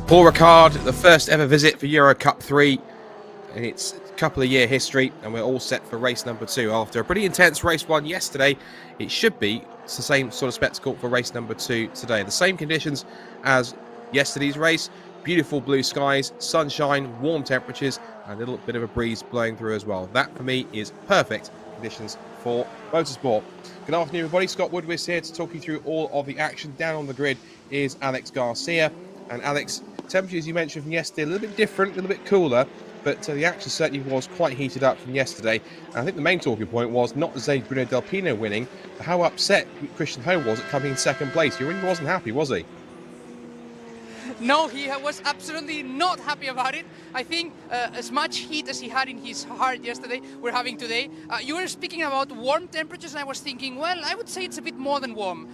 Paul Ricard, the first ever visit for EUROCUP-3 in its couple-of-year history, and we're all set for race number 2. After a pretty intense race 1 yesterday, it should be the same sort of spectacle for race number 2 today. The same conditions as yesterday's race, beautiful blue skies, sunshine, warm temperatures, and a little bit of a breeze blowing through as well. That, for me, is perfect conditions for motorsport. Good afternoon, everybody. Scott Woodward here to talk you through all of the action. Down on the grid is Alex Garcia. And Alex, temperatures you mentioned from yesterday, a little bit different, a little bit cooler, but the action certainly was quite heated up from yesterday. And I think the main talking point was not Jose Bruno Del Pino winning, but how upset Christian Ho was at coming in second place. He really wasn't happy, was he? No, he was absolutely not happy about it. I think as much heat as he had in his heart yesterday, we're having today. You were speaking about warm temperatures, and I was thinking, well, I would say it's a bit more than warm.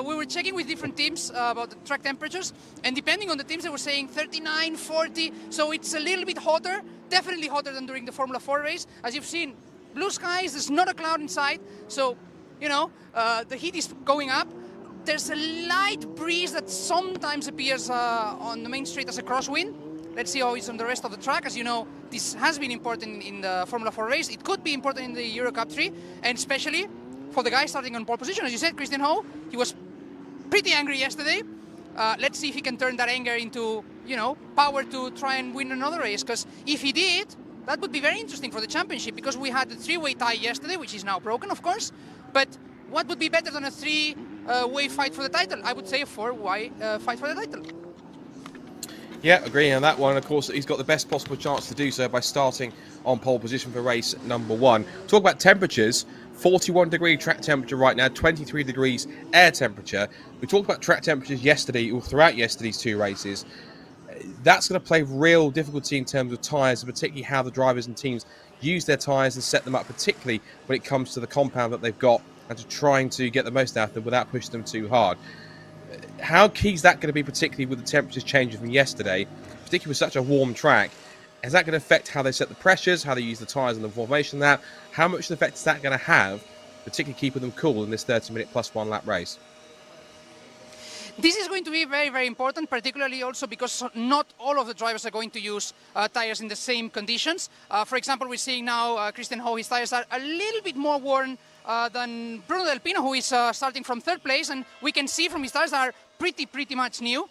We were checking with different teams about the track temperatures, and depending on the teams, they were saying 39, 40, so it's a little bit hotter, definitely hotter than during the Formula 4 race. As you've seen, blue skies, there's not a cloud inside, so, you know, the heat is going up. There's a light breeze that sometimes appears on the main straight as a crosswind. Let's see how it's on the rest of the track. As you know, this has been important in the Formula 4 race. It could be important in the EuroCup-3, and especially for the guy starting on pole position. As you said, Christian Ho, he was pretty angry yesterday. Let's see if he can turn that anger into, you know, power to try and win another race. Because if he did, that would be very interesting for the championship, because we had the three-way tie yesterday, which is now broken, of course. But what would be better than a three-way fight for the title? I would say a four-way fight for the title. Yeah, agreeing on that one. Of course, he's got the best possible chance to do so by starting on pole position for race number 1. Talk about temperatures. 41 degree track temperature right now, 23 degrees air temperature. We talked about track temperatures yesterday, or throughout yesterday's 2 races. That's going to play real difficulty in terms of tyres, and particularly how the drivers and teams use their tyres and set them up, particularly when it comes to the compound that they've got, and to trying to get the most out of them without pushing them too hard. How key is that going to be, particularly with the temperatures changing from yesterday, particularly with such a warm track? Is that going to affect how they set the pressures, how they use the tyres and the formation of that? How much of an effect is that going to have, particularly keeping them cool in this 30-minute plus 1 lap race? This is going to be very, very important, particularly also because not all of the drivers are going to use tyres in the same conditions. For example, we're seeing now Christian Ho, his tyres are a little bit more worn than Bruno Del Pino, who is starting from 3rd place, and we can see from his tyres are pretty much new.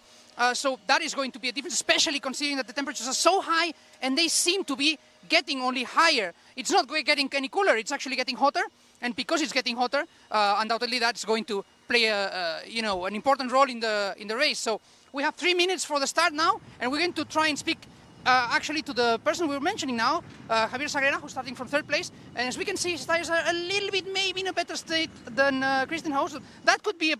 So that is going to be a difference, especially considering that the temperatures are so high and they seem to be getting only higher. It's not getting any cooler, it's actually getting hotter, and because it's getting hotter, undoubtedly that's going to play an important role in the race. So we have 3 minutes for the start now, and we're going to try and speak actually to the person we were mentioning now, Javier Sagrera, who's starting from 3rd place. And as we can see, his tyres are a little bit maybe in a better state than Christian Ho. So that could be an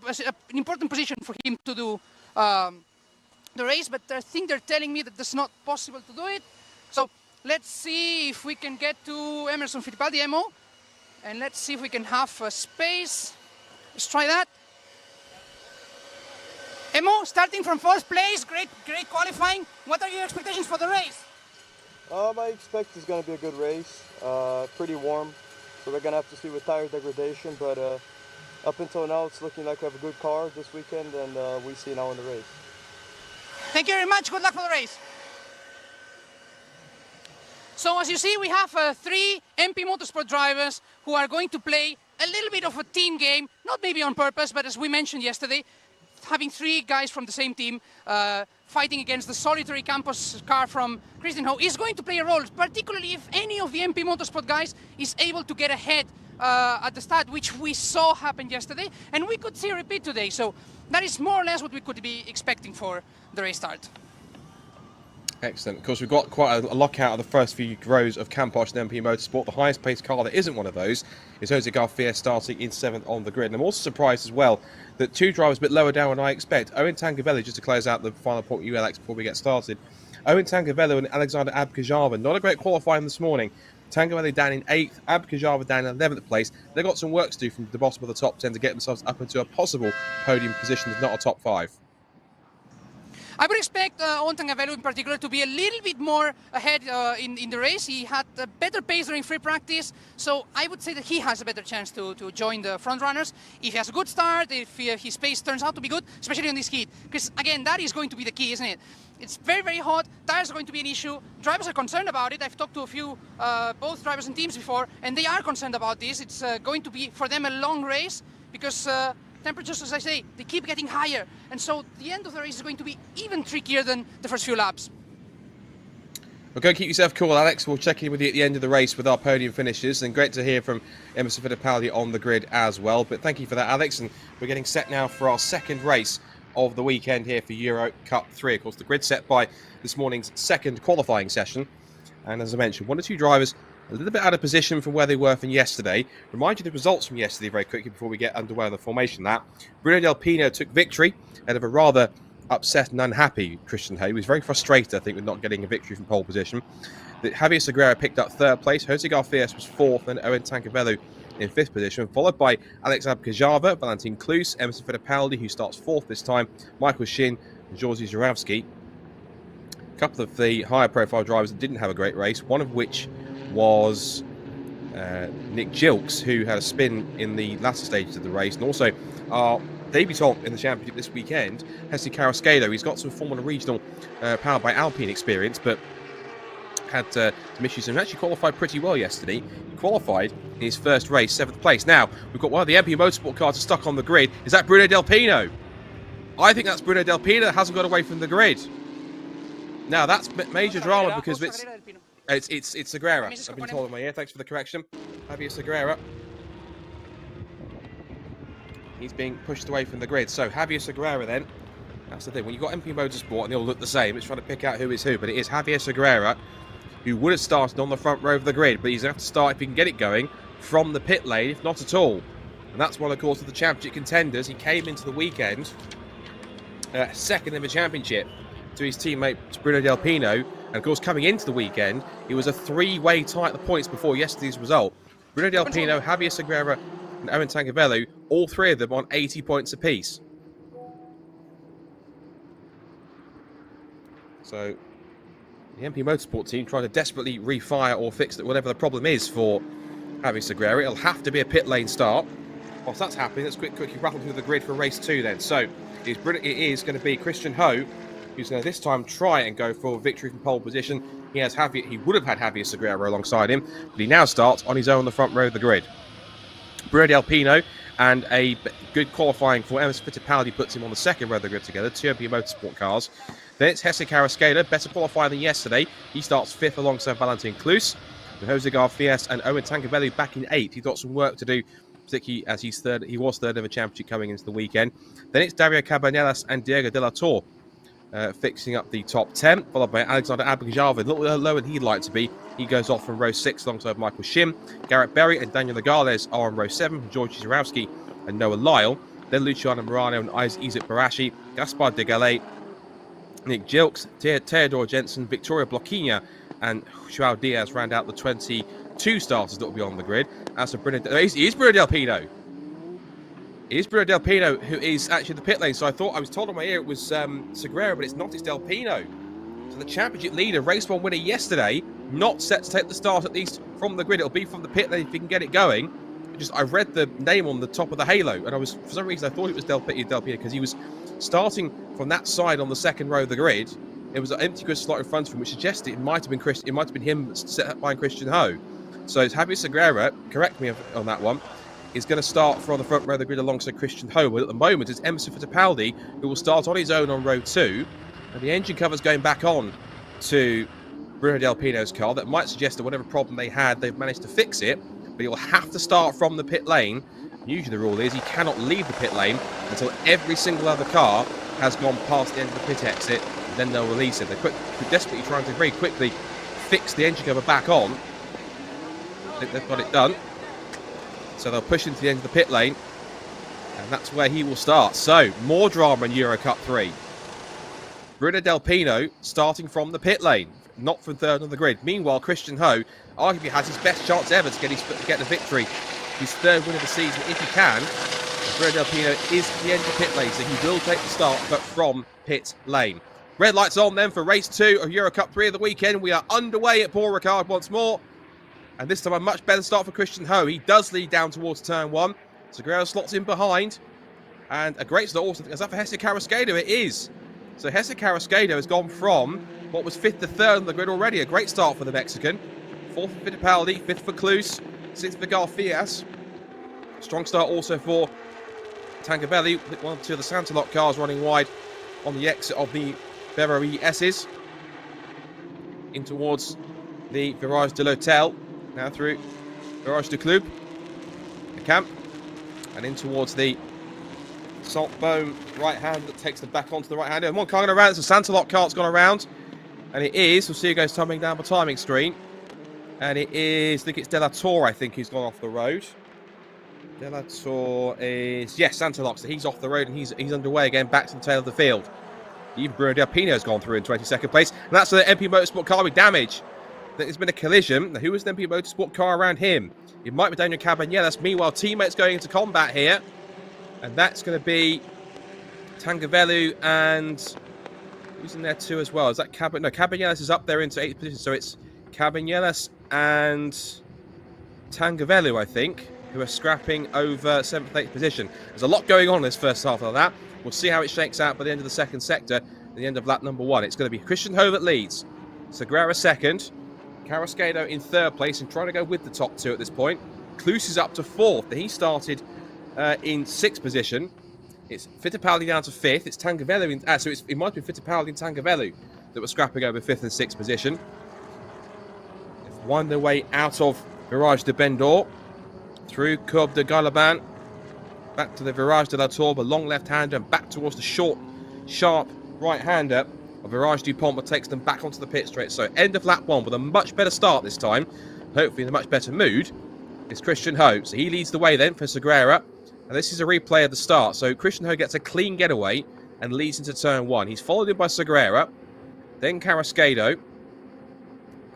important position for him to do the race, but I think they're telling me that it's not possible to do it. So let's see if we can get to Emerson Fittipaldi, Emo, and let's see if we can have a space. Let's try that. Emo, starting from 4th place, great qualifying. What are your expectations for the race? I expect it's going to be a good race, pretty warm, so we're going to have to see with tire degradation, but up until now it's looking like we have a good car this weekend, and we see now in the race. Thank you very much, good luck for the race. So as you see, we have 3 MP Motorsport drivers who are going to play a little bit of a team game, not maybe on purpose, but as we mentioned yesterday, having 3 guys from the same team fighting against the solitary campus car from Christian Ho is going to play a role, particularly if any of the MP Motorsport guys is able to get ahead at the start, which we saw happen yesterday, and we could see a repeat today. So that is more or less what we could be expecting for the race start. Excellent. Of course, we've got quite a lockout of the first few rows of Camposh and MP Motorsport. The highest paced car that isn't one of those is Jose Garcia, starting in 7th on the grid. And I'm also surprised as well that 2 drivers a bit lower down than I expect. Owen Tangavelli, just to close out the final point with you, Alex, before we get started. Owen Tangavelli and Alexander Abkajava, not a great qualifying this morning. Tangavelli down in 8th, Abkajava down in 11th place. They've got some work to do from the bottom of the top 10 to get themselves up into a possible podium position, if not a top 5. I would expect Owen Tangavelu in particular to be a little bit more ahead in the race. He had a better pace during free practice, so I would say that he has a better chance to join the front runners. If he has a good start, if his pace turns out to be good, especially on this heat. Because again, that is going to be the key, isn't it? It's very, very hot. Tires are going to be an issue. Drivers are concerned about it. I've talked to a few, both drivers and teams before, and they are concerned about this. It's going to be, for them, a long race because temperatures, as I say, they keep getting higher. And so the end of the race is going to be even trickier than the first few laps. Well, go keep yourself cool, Alex. We'll check in with you at the end of the race with our podium finishes. And great to hear from Emerson Fittipaldi on the grid as well. But thank you for that, Alex. And we're getting set now for our second race of the weekend here for Euro Cup 3. Of course, the grid set by this morning's second qualifying session. And as I mentioned, one or two drivers a little bit out of position from where they were from yesterday. Remind you the results from yesterday very quickly before we get underway on the formation. That Bruno Del Pino took victory out of a rather upset and unhappy Christian Ho. He was very frustrated, I think, with not getting a victory from pole position. Javier Segura picked up third place. Jose Garfias was fourth, and Owen Tangavelu in fifth position, followed by Alex Abkajava, Valentin Klus, Emerson Fittipaldi, who starts fourth this time, Michael Shin, and Georgi Zurawski. A couple of the higher profile drivers that didn't have a great race, one of which was Nick Gilks, who had a spin in the latter stages of the race, and also our debutant in the championship this weekend, Jesse Carrasquedo. He's got some Formula Regional powered by Alpine experience, but had some issues and actually qualified pretty well yesterday. He qualified in his first race, 7th place. Now, we've got one of the MP Motorsport cars stuck on the grid. Is that Bruno Del Pino? I think that's Bruno Del Pino that hasn't got away from the grid. Now, that's major drama because it's Segura. I've been told in my ear. Thanks for the correction. Javier Segura. He's being pushed away from the grid. So, Javier Segura then. That's the thing. When you've got MP Motorsport and they all look the same, it's trying to pick out who is who. But it is Javier Segura, who would have started on the front row of the grid, but he's going to have to start, if he can get it going, from the pit lane, if not at all. And that's one, of course, of the championship contenders. He came into the weekend second in the championship to his teammate Bruno Del Pino. And, of course, coming into the weekend, it was a three-way tie at the points before yesterday's result. Bruno Del Pino, Javier Segura, and Owen Tangavelu, all three of them on 80 points apiece. So, the MP Motorsport team trying to desperately refire or fix whatever the problem is for Javier Segura. It'll have to be a pit lane start. Whilst that's happening, let's quickly rattle through the grid for race 2 then. So, it is going to be Christian Ho, who's going to this time try and go for victory from pole position. He would have had Javier Segura alongside him, but he now starts on his own on the front row of the grid. Bruno Del Pino and a good qualifying for Emerson Fittipaldi puts him on the second row of the grid together, two MP Motorsport cars. Then it's Jesse Carrasquedo, better qualifier than yesterday. He starts fifth alongside Valentin Klus. With Jose Garfias and Owen Tangavelu back in 8th. He's got some work to do, particularly as he was third in the championship coming into the weekend. Then it's Dario Cabanelas and Diego De La Torre fixing up the top 10, followed by Alexander Abkajava, a little lower than he'd like to be. He goes off from row 6 alongside Michael Shim. Garrett Berry and Daniel Nogales are on row 7, Georgi Zurawski and Noah Lyle. Then Luciano Morano and Isaac Barashi, Gaspar de Gallet, Nick Gilks, Teodor Jensen, Victoria Bloquinha, and Joao Diaz round out the 22 starters that will be on the grid. As for Bruno, it is Bruno Del Pino. It is Bruno Del Pino who is actually the pit lane. So I was told on my ear it was Segura, but it's not. It's Del Pino. So the championship leader, race 1 winner yesterday, not set to take the start at least from the grid. It'll be from the pit lane if he can get it going. I read the name on the top of the halo, and for some reason I thought it was Del Pino because he was starting from that side on the second row of the grid. It was an empty grid slot in front of him, which suggested it might have been him set up by Christian Ho. So it's Javier Segura, correct me on that one, is going to start from the front row of the grid alongside Christian Ho. But at the moment it's Emerson Fittipaldi who will start on his own on row 2, and the engine cover's going back on to Bruno Del Pino's car. That might suggest that whatever problem they had, they've managed to fix it. But he'll have to start from the pit lane. Usually the rule is he cannot leave the pit lane until every single other car has gone past the end of the pit exit, and then they'll release it. They're desperately trying to very quickly fix the engine cover back on. I think they've got it done. So they'll push into the end of the pit lane, and that's where he will start. So, more drama in EuroCup-3. Bruno Del Pino starting from the pit lane, not from third on the grid. Meanwhile, Christian Ho arguably has his best chance ever to get the victory. His third win of the season, if he can. Bruno Del Pino is at the end of the pit lane, so he will take the start, but from pit lane. Red lights on then for race 2 of Eurocup 3 of the weekend. We are underway at Paul Ricard once more. And this time a much better start for Christian Ho. He does lead down towards turn 1. Segura slots in behind. And a great start also. Is that for Jesse Carrasquedo? It is. So Jesse Carrasquedo has gone from what was 5th to 3rd on the grid already. A great start for the Mexican. 4th for Fittipaldi, 5th for Cluse, 6th for Garfias. Strong start also for Tangavelli. One or two of the Santalot cars running wide on the exit of the Ferrari S's. In towards the Virage de l'Hotel. Now through Virage du Club. The camp. And in towards the Saltbone right hand that takes them back onto the right hand. And one car going around. It's a Santalot car that's gone around. And it is. We'll see who goes tumbling down the timing screen. And it is, I think it's De La Torre, I think, who's gone off the road. De La Torre is, yes, Santalot. So he's off the road and he's underway again, back to the tail of the field. Even Bruno Del Pino's gone through in 22nd place. And that's the MP Motorsport car with damage. There's been a collision. Now, who was the MP Motorsport car around him? It might be Daniel Cabanillas. Meanwhile, teammates going into combat here. And that's going to be Tangavellu and who's in there too as well? Is that Cabanillas? No, Cabanillas is up there into 8th position. So it's Cabanillas and Tangavellu, I think, who are scrapping over 7th, 8th position. There's a lot going on in this first half of that. We'll see how it shakes out by the end of the second sector, at the end of lap number 1. It's going to be Christian Ho that leads. Segura 2nd. Carrasquedo in 3rd place and trying to go with the top 2 at this point. Cluse is up to 4th. He started in 6th position. It's Fittipaldi down to 5th. It's Tangavellu in... so it might be Fittipaldi and Tangavellu that were scrapping over 5th and 6th position. They've won their way out of Virage de Bendor. Through Courbe de Galaban. Back to the Virage de la Tourbe, a long left-hander, and back towards the short, sharp right-hander of Virage du Pont that takes them back onto the pit straight. So end of lap 1 with a much better start this time. Hopefully in a much better mood. It's Christian Ho. So he leads the way then for Segura. And this is a replay of the start. So Christian Ho gets a clean getaway and leads into turn 1. He's followed in by Segura. Then Carrasquedo.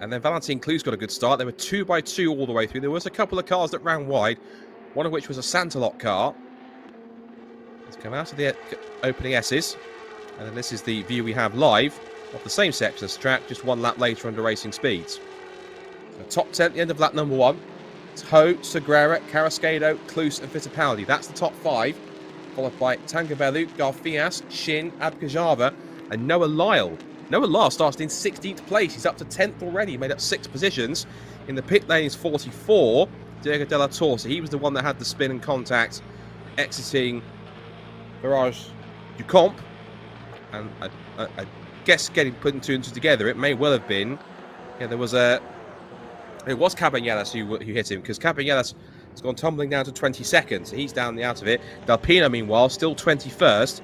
And then Valentin Cluse got a good start. They were 2 by 2 all the way through. There was a couple of cars that ran wide. One of which was a Santalot car. Let's come out of the opening S's. And then this is the view we have live of the same section of the track, just 1 lap later under racing speeds. So top 10 at the end of lap number 1. It's Ho, Segura, Carrasquedo, Cluse and Fittipaldi. That's the top 5. Followed by Tangavellu, Garfias, Shin, Abkajava and Noah Lyle. Noah Lyle started in 16th place. He's up to 10th already. He made up 6 positions. In the pit lane is 44. Diego De La Torre. So he was the one that had the spin and contact exiting Virage du Camp. And I guess getting put 2 and 2 together, it may well have been. Yeah, there was a... It was Cabanillas who hit him, because Cabanillas has gone tumbling down to 22nd. So he's down the out of it. Del Pino, meanwhile, still 21st.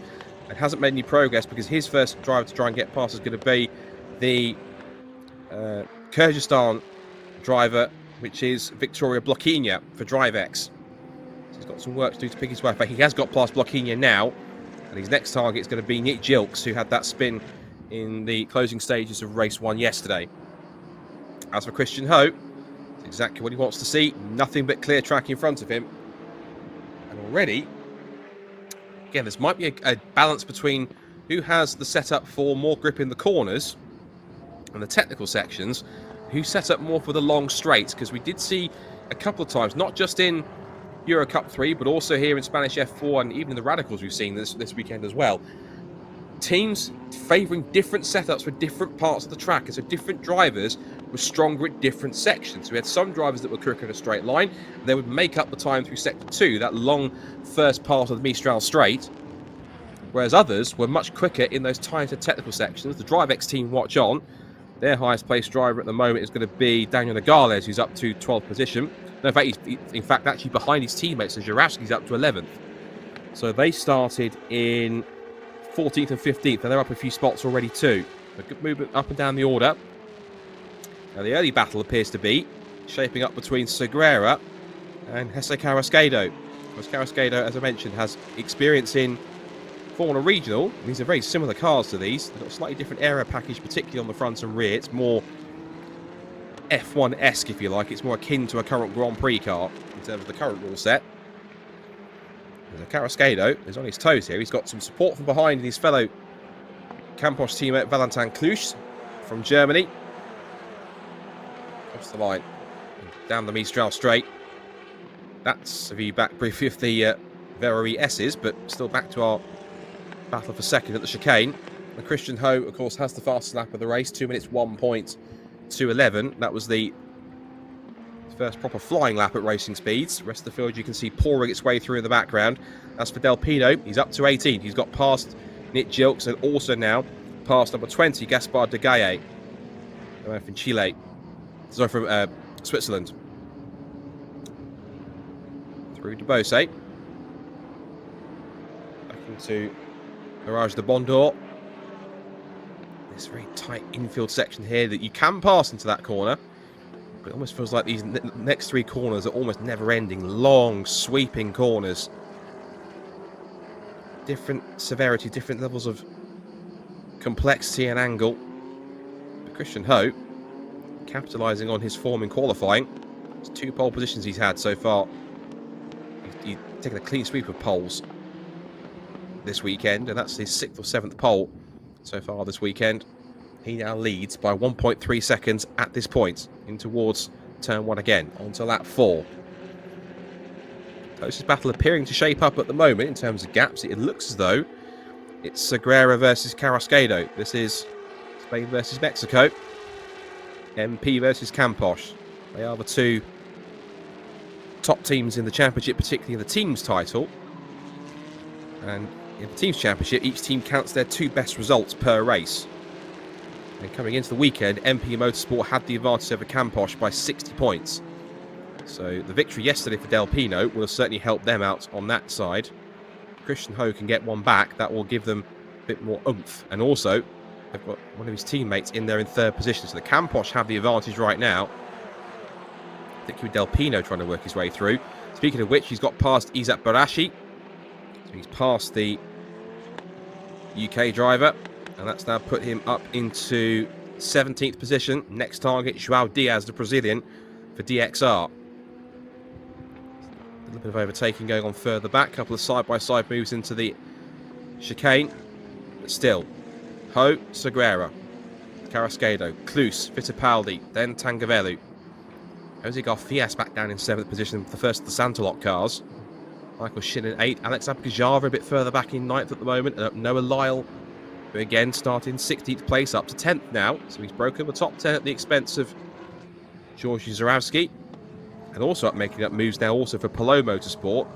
And hasn't made any progress because his first drive to try and get past is going to be the Kyrgyzstan driver, which is Victoria Blokinia for DriveX. So he's got some work to do to pick his way back. He has got past Blokinia now. And his next target is going to be Nick Gilks, who had that spin in the closing stages of race 1 yesterday. As for Christian Ho, it's exactly what he wants to see. Nothing but clear track in front of him. And already, again, this might be a balance between who has the setup for more grip in the corners and the technical sections, who set up more for the long straights, because we did see a couple of times, not just in Eurocup 3, but also here in Spanish F4 and even in the Radicals we've seen this weekend as well. Teams favouring different setups for different parts of the track, and so different drivers were stronger at different sections. So we had some drivers that were quicker in a straight line, and they would make up the time through sector 2, that long first part of the Mistral straight, whereas others were much quicker in those tighter technical sections. The DriveX team watch on. Their highest placed driver at the moment is going to be Daniel Nogales, who's up to 12th position. No, in fact, actually behind his teammates, so Jurowski's up to 11th. So they started in 14th and 15th, and they're up a few spots already too. A good movement up and down the order. Now the early battle appears to be shaping up between Segura and Jesse Carrasquedo. Because Carrasquedo, as I mentioned, has experience in Formula Regional. These are very similar cars to these. They've got a slightly different aero package, particularly on the front and rear. It's more F1-esque, if you like. It's more akin to a current Grand Prix car in terms of the current rule set. There's a Carrasquedo is on his toes here. He's got some support from behind his fellow Campos teammate Valentin Klusch from Germany. Across the line. Down the Mistral straight. That's a view back briefly of the Veroi S's, but still back to our battle for second at the chicane. And Christian Ho, of course, has the fastest lap of the race, 2 minutes 1.211. That was the first proper flying lap at racing speeds. The rest of the field you can see pouring its way through in the background. As for Del Pino, he's up to 18. He's got past Nick Gilks and also now past number 20, Gaspar de Gaye, from Chile. Sorry, from Switzerland. Through to Bose. Back into Garage de Bondor. This very tight infield section here that you can pass into that corner. But it almost feels like these next three corners are almost never-ending, long, sweeping corners. Different severity, different levels of complexity and angle. But Christian Ho, capitalising on his form in qualifying. It's 2 pole positions he's had so far. He's taken a clean sweep of poles this weekend, and that's his 6th or 7th pole so far this weekend. He now leads by 1.3 seconds at this point, in towards turn 1 again, onto lap 4. Closest battle appearing to shape up at the moment in terms of gaps. It looks as though it's Segura versus Carrasquedo. This is Spain versus Mexico. MP versus Campos. They are the 2 top teams in the championship, particularly in the team's title. And in the team's championship, each team counts their 2 best results per race. And coming into the weekend, MP Motorsport had the advantage over Campos by 60 points. So the victory yesterday for Del Pino will certainly help them out on that side. Christian Ho can get one back. That will give them a bit more oomph. And also, they've got one of his teammates in there in 3rd position. So the Campos have the advantage right now. Particularly Del Pino trying to work his way through. Speaking of which, he's got past Isaac Barashi. So he's passed the UK driver. And that's now put him up into 17th position. Next target, João Diaz, the Brazilian, for DXR. A little bit of overtaking going on further back. A couple of side-by-side moves into the chicane. But still, Ho, Segura, Carrasquedo, Klus, Fittipaldi, then Tangavellu. Jose Garfias back down in 7th position for the first of the Santaloc cars. Michael Shin in 8th. Alex Abgajava a bit further back in 9th at the moment. Noah Lyle, who again starting 16th place, up to 10th now. So he's broken the top 10 at the expense of Georgi Zarawski. And also making up moves now also for Polo Motorsport.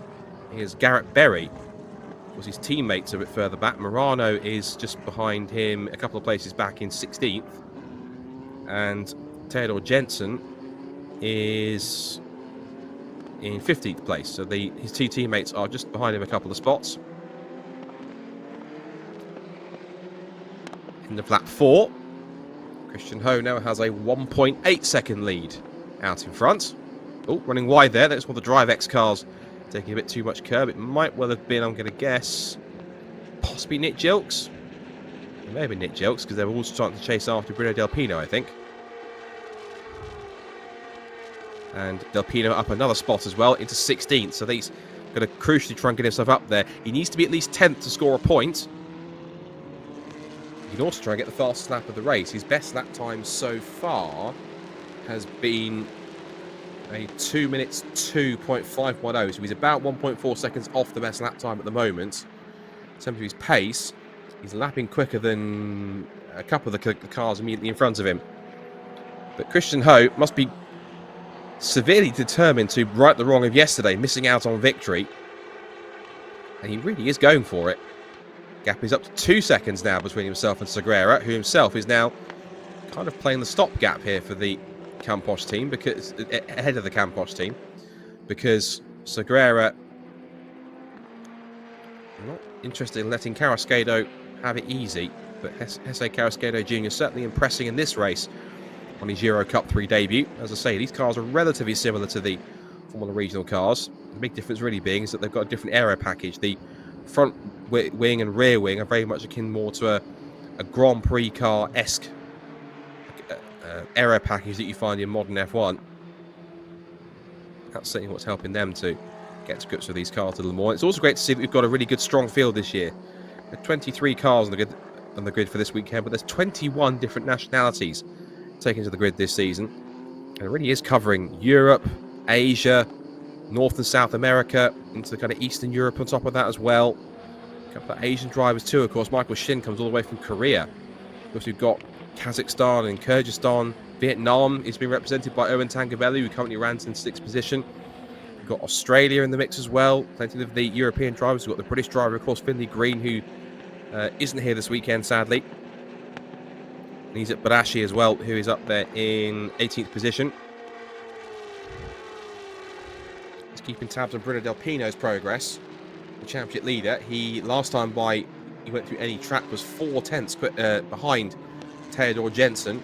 Here's Garrett Berry. Was his teammates a bit further back. Morano is just behind him, a couple of places back in 16th. And Theodore Jensen is in 15th place. So his 2 teammates are just behind him a couple of spots. In the lap 4, Christian Ho now has a 1.8 second lead out in front. Oh, running wide there. That's one of the DriveX cars taking a bit too much curb. It might well have been, I'm going to guess, possibly Nick Gilks. It may have been Nick Gilks because they were all starting to chase after Bruno Del Pino, I think. And Del Pino up another spot as well into 16th. So he's going to crucially try and get himself up there. He needs to be at least 10th to score a point. He can also try and get the fastest lap of the race. His best lap time so far has been a 2 minutes 2.510. So he's about 1.4 seconds off the best lap time at the moment. In terms of his pace, he's lapping quicker than a couple of the cars immediately in front of him. But Christian Ho must be severely determined to right the wrong of yesterday, missing out on victory. And he really is going for it. Gap is up to 2 seconds now between himself and Segura, who himself is now kind of playing the stopgap here for the Campos team, because ahead of the Campos team, because Segura not interested in letting Carrasquedo have it easy, but Jose Carrasquedo Jr. certainly impressing in this race on his EUROCUP-3 debut. As I say, these cars are relatively similar to the Formula Regional cars. The big difference really being is that they've got a different aero package. The front wing and rear wing are very much akin more to a Grand Prix car-esque aero package that you find in modern F1. That's certainly what's helping them to get to grips with these cars a little more. It's also great to see that we've got a really good strong field this year. There are 23 cars on on the grid for this weekend, but there's 21 different nationalities taken to the grid this season. And it really is covering Europe, Asia, North and South America, into the kind of Eastern Europe on top of that as well. A couple of Asian drivers too, of course. Michael Shin comes all the way from Korea. Of course, we've got Kazakhstan and Kyrgyzstan. Vietnam is being represented by Owen Tangaveli, who currently runs in 6th position. We've got Australia in the mix as well. Plenty of the European drivers. We've got the British driver, of course, Finley Green, who isn't here this weekend, sadly. And he's at Barashi as well, who is up there in 18th position. He's keeping tabs on Bruno Del Pino's progress. The championship leader. He, last time he went through any track, was 4 tenths behind Theodor Jensen.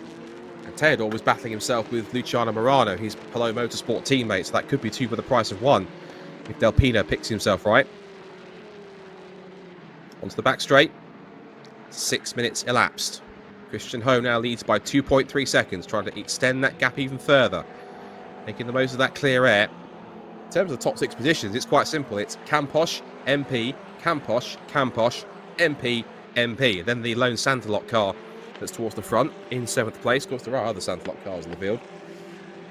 And Theodor was battling himself with Luciano Morano, his Hello Motorsport teammate, so that could be 2 for the price of 1 if Del Pino picks himself right. Onto the back straight. 6 minutes elapsed. Christian Ho now leads by 2.3 seconds, trying to extend that gap even further, making the most of that clear air. In terms of the top 6 positions, it's quite simple. It's Campos, MP, Campos, Campos, MP, MP. Then the lone Santalot car that's towards the front in 7th place. Of course, there are other Santalot cars in the field.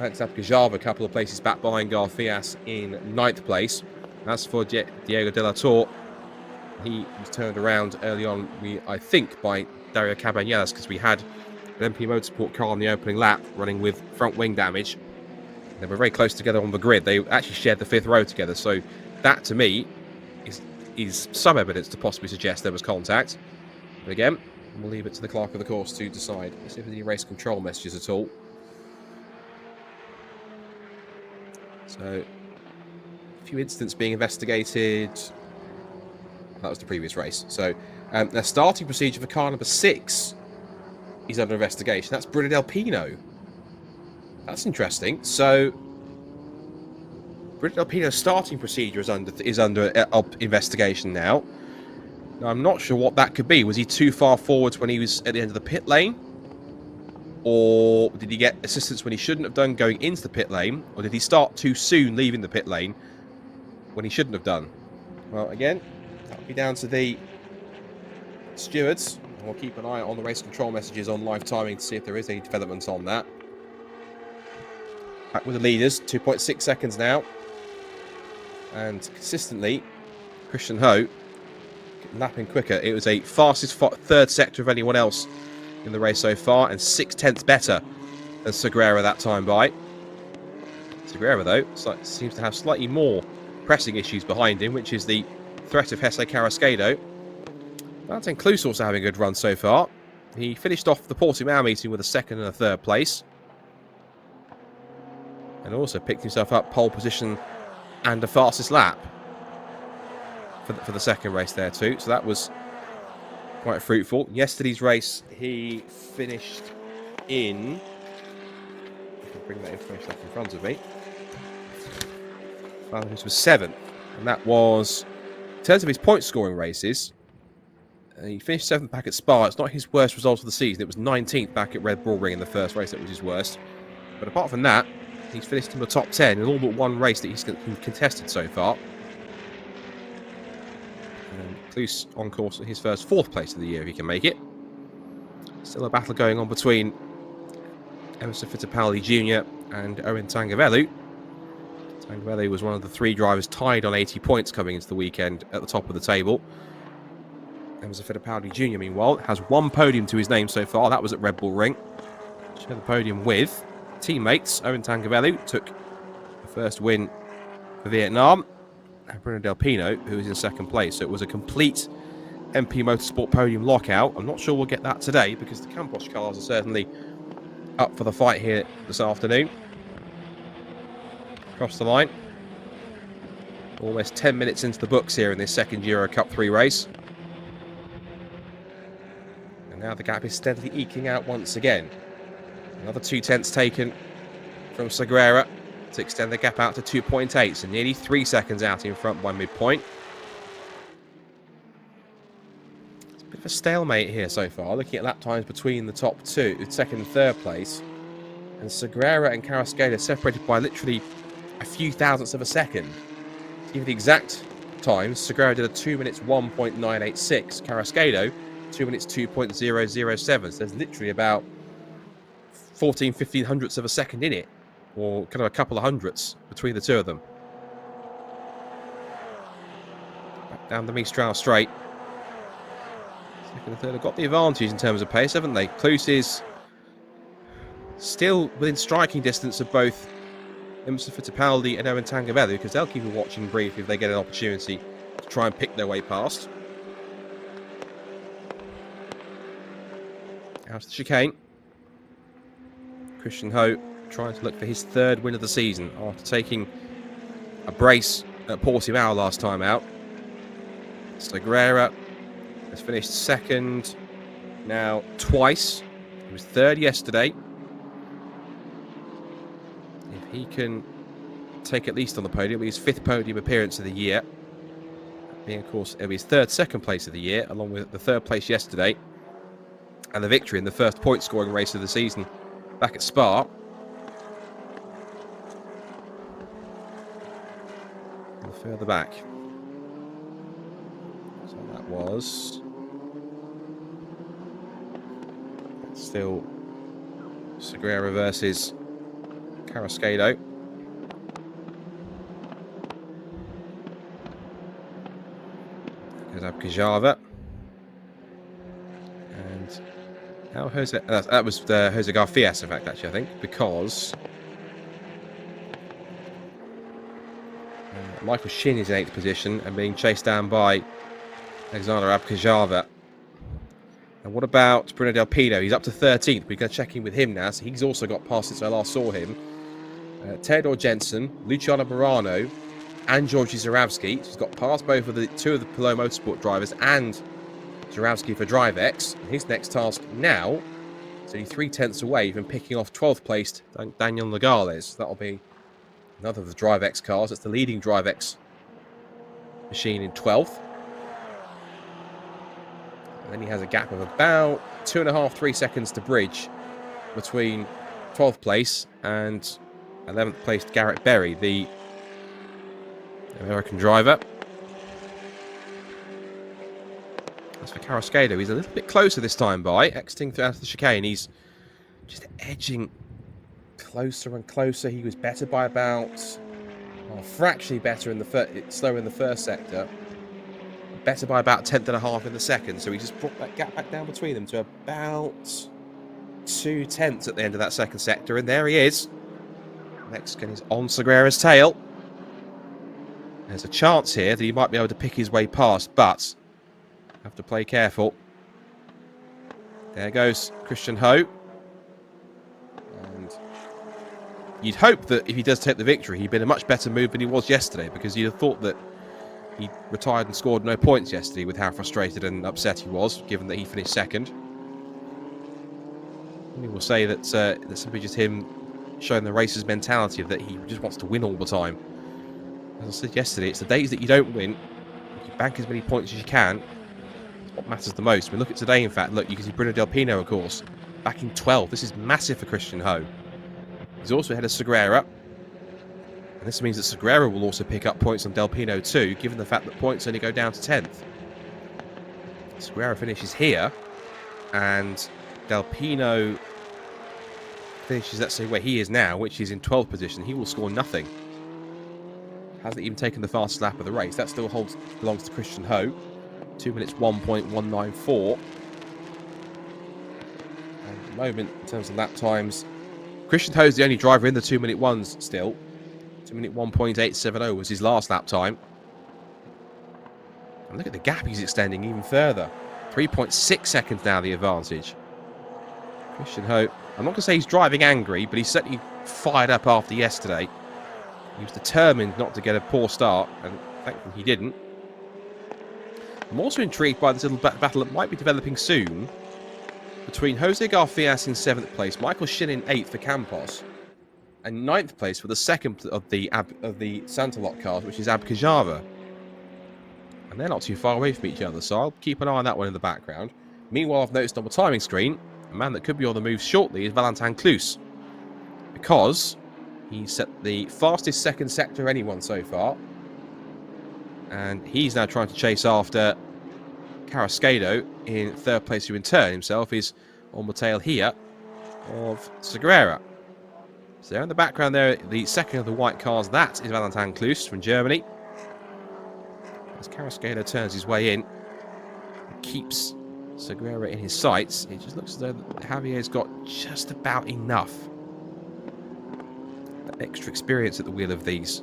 Alexander Gajava a couple of places back behind Garfias in 9th place. As for Diego De La Torre, he was turned around early on, I think, by Dario Cabañelas, because we had an MP Motorsport car on the opening lap running with front wing damage. They were very close together on the grid. They actually shared the 5th row together, so that to me is some evidence to possibly suggest there was contact. But again, we'll leave it to the clerk of the course to decide. Let's see if there's any race control messages at all. So, a few incidents being investigated. That was the previous race. So, the starting procedure for car number 6 is under investigation. That's Bruno Del Pino. That's interesting. So, Bruno Del Pino's starting procedure is under investigation now. Now, I'm not sure what that could be. Was he too far forwards when he was at the end of the pit lane? Or did he get assistance when he shouldn't have done going into the pit lane? Or did he start too soon leaving the pit lane when he shouldn't have done? Well, again, that'll be down to the stewards. And we'll keep an eye on the race control messages on live timing to see if there is any developments on that. Back with the leaders, 2.6 seconds now. And consistently, Christian Ho lapping quicker. It was a fastest 3rd sector of anyone else in the race so far, and 6 tenths better than Segura that time by. Segura, though, seems to have slightly more pressing issues behind him, which is the threat of Jesse Carrasquedo. Valentin Cluse also having a good run so far. He finished off the Portimao meeting with a 2nd and a 3rd place. And also picked himself up pole position and the fastest lap for the 2nd race there too. So that was quite fruitful. Yesterday's race, he finished in... I can bring that information up in front of me. This was 7th. And that was, in terms of his point scoring races, he finished 7th back at Spa. It's not his worst result of the season. It was 19th back at Red Bull Ring in the first race. That was his worst. But apart from that, he's finished in the top 10 in all but one race that he's contested so far. And Cluse on course at his first 4th place of the year if he can make it. Still a battle going on between Emerson Fittipaldi Jr. and Owen Tangavelu. Tangavelu was one of the 3 drivers tied on 80 points coming into the weekend at the top of the table. Emerson Fittipaldi Jr., meanwhile, has 1 podium to his name so far. That was at Red Bull Ring. Share the podium with teammates. Owen Tangavelu took the first win for Vietnam. And Bruno Del Pino, who is in 2nd place. So it was a complete MP Motorsport podium lockout. I'm not sure we'll get that today because the Campos cars are certainly up for the fight here this afternoon. Across the line. Almost 10 minutes into the books here in this 2nd EUROCUP-3 race. And now the gap is steadily eking out once again. Another 2 tenths taken from Segura to extend the gap out to 2.8, so nearly 3 seconds out in front by midpoint. It's a bit of a stalemate here so far, looking at lap times between the top 2, 2nd and 3rd place. And Segura and Carrasquedo separated by literally a few thousandths of a second. To give you the exact times, Segura did a 2 minutes 1.986, Carrasquedo 2 minutes 2.007. So there's literally about 15 hundredths of a second in it, or kind of a couple of hundredths between the two of them. Back down the Mistral straight. Second and third have got the advantage in terms of pace, haven't they? Kloos is still within striking distance of both Emerson Fittipaldi and Owen Tangavelli, because they'll keep him watching briefly if they get an opportunity to try and pick their way past. Out of the chicane. Christian Ho trying to look for his third win of the season after taking a brace at Portimao last time out. Segura has finished second now twice. He was third yesterday. If he can take at least on the podium, his fifth podium appearance of the year. Being, of course, it'll be his second place of the year, along with the third place yesterday. And the victory in the first point scoring race of the season back at Spa. And further back. So that was still Segura versus Carrasquedo. There's Abkajava. And now Jose, that was Jose Garfias, in fact, actually, I think, because Michael Shin is in 8th position and being chased down by Alexander Abkajava. And what about Bruno Del Pino? He's up to 13th. We're going to check in with him now. So he's also got past since I last saw him. Theodor Jensen, Luciano Morano, and Georgi Zurawski. So he's got past both of the two of the Pilot Motorsport drivers and Zurawski for DriveX. And his next task now is only 3/10 away from picking off 12th placed Daniel Nogales. That'll be another of the DriveX cars. It's the leading DriveX machine in 12th. And then he has a gap of about 2.5–3 seconds to bridge between 12th place and 11th placed Garrett Berry, the American driver. As for Carrasquedo, he's a little bit closer this time by exiting out of the chicane. He's just edging closer and closer. He was better by about, fractionally better in the slower in the first sector. Better by about 1/10.5 in the second, so he just brought that gap back down between them to about 2/10 at the end of that second sector, and there he is. Mexican is on Segura's tail. There's a chance here that he might be able to pick his way past, but have to play careful. There goes Christian Ho. And you'd hope that if he does take the victory, he'd be in a much better mood than he was yesterday, because you'd have thought that he retired and scored no points yesterday with how frustrated and upset he was, given that he finished second. We will say that that's simply just him showing the racer's mentality of that he just wants to win all the time. As I said yesterday, it's the days that you don't win, you bank as many points as you can. It's what matters the most. We look at today, in fact, look, you can see Bruno Del Pino, of course, back in 12th. This is massive for Christian Ho. He's also ahead of Segura. And this means that Segura will also pick up points on Del Pino too, given the fact that points only go down to 10th. Segura finishes here, and Del Pino finishes, let's say, where he is now, which is in 12th position. He will score nothing. Hasn't even taken the fastest lap of the race. That still belongs to Christian Ho. 2 minutes 1.194. And at the moment, in terms of lap times, Christian Ho is the only driver in the 2-minute ones still. 2-minute 1.870 was his last lap time. And look at the gap he's extending even further. 3.6 seconds now, the advantage. Christian Ho, I'm not going to say he's driving angry, but he's certainly fired up after yesterday. He was determined not to get a poor start, and thankfully he didn't. I'm also intrigued by this little battle that might be developing soon between Jose Garfias in 7th place, Michael Shin in 8th for Campos, and 9th place for the second of the Santalot cars, which is Abkajava. And they're not too far away from each other, so I'll keep an eye on that one in the background. Meanwhile, I've noticed on the timing screen, a man that could be on the move shortly is Valentin Kloos, because he set the fastest second sector anyone so far, and he's now trying to chase after Carrasquedo in third place, who in turn himself is on the tail here of Segura. So in the background there, the second of the white cars, that is Valentin Kloos from Germany. As Carrasquedo turns his way in, keeps Segura in his sights, it just looks as though Javier's got just about enough. That extra experience at the wheel of these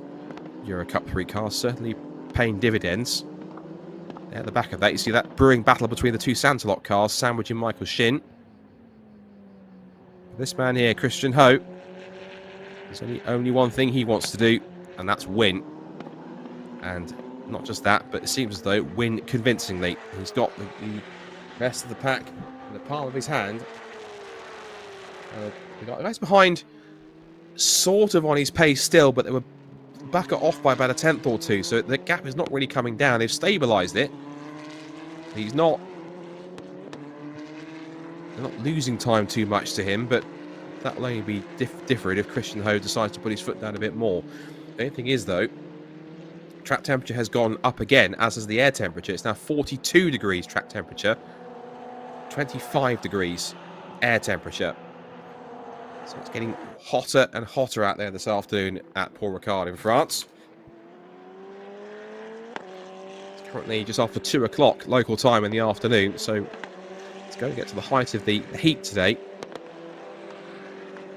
EuroCup-3 cars certainly paying dividends. At the back of that, you see that brewing battle between the two Santalot cars, sandwiching Michael Shin. This man here, Christian Ho, there's only one thing he wants to do, and that's win. And not just that, but it seems as though win convincingly. He's got the rest of the pack in the palm of his hand. He got guys behind, sort of on his pace still, but they were back off by about a tenth or two, so the gap is not really coming down. They've stabilised it. They're not losing time too much to him, but that will only be different if Christian Ho decides to put his foot down a bit more. The only thing is, though, track temperature has gone up again, as has the air temperature. It's now 42 degrees track temperature, 25 degrees air temperature. So it's getting hotter and hotter out there this afternoon at Paul Ricard in France. It's currently just after 2 o'clock local time in the afternoon, so it's going to get to the height of the heat today.